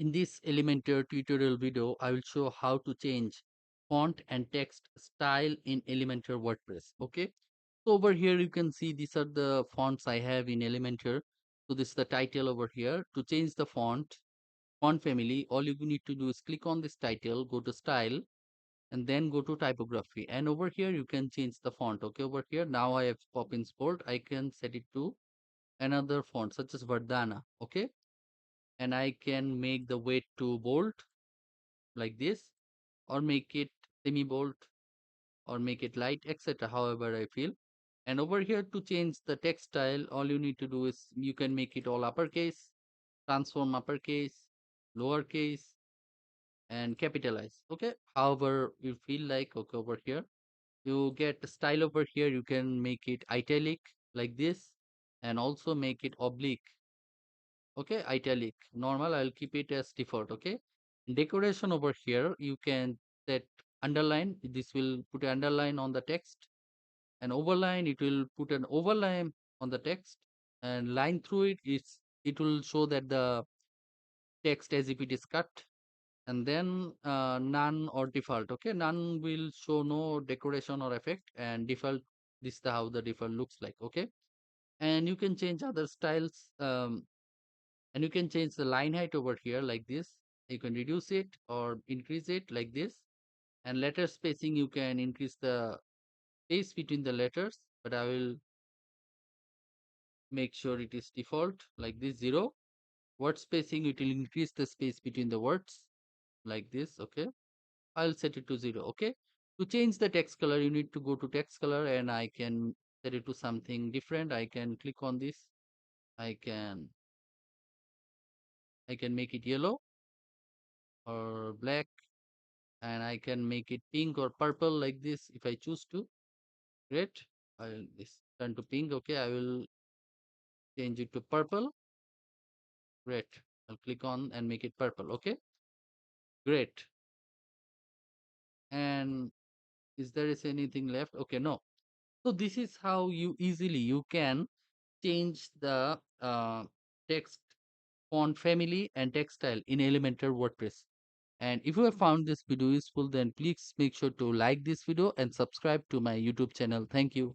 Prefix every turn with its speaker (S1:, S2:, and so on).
S1: In this Elementor tutorial video, I will show how to change font and text style in Elementor WordPress. Okay. So over here, you can see these are the fonts I have in Elementor. So this is the title over here. To change the font family, all you need to do is click on this title, go to style, and then go to typography. And over here, you can change the font. Okay. Over here, now I have Poppins bold. I can set it to another font such as Vardhana. Okay. And I can make the weight to bold like this, or make it semi bold, or make it light, etc. However I feel. And over here, to change the text style, all you need to do is you can make it all uppercase, transform uppercase, lowercase, and capitalize. Okay. However you feel like. Okay. Over here, you get the style. Over here, you can make it italic like this, and also make it oblique. Okay, italic. Normal, I'll keep it as default. Okay. Decoration over here, you can set underline. This will put an underline on the text. And overline, it will put an overline on the text. And line through it will show that the text as if it is cut. And then none or default. Okay, none will show no decoration or effect. And default, this is how the default looks like. Okay. And you can change other styles. And you can change the line height over here like this. You can reduce it or increase it like this. And letter spacing, you can increase the space between the letters, but I will make sure it is default like this 0. Word spacing, it will increase the space between the words like this. Okay, I'll set it to 0. Okay, to change the text color, you need to go to text color, and I can set it to something different. I can click on this. I can i can make it yellow or black, and I can make it pink or purple like this if I choose to. Great. I'll this turn to pink. Okay, I will change it to purple. Great. I'll click on and make it purple. Okay, great. And is there is anything left? Okay, no. So this is how you can change the text font family and text style in Elementor WordPress. And if you have found this video useful, then please make sure to like this video and subscribe to my YouTube channel. Thank you.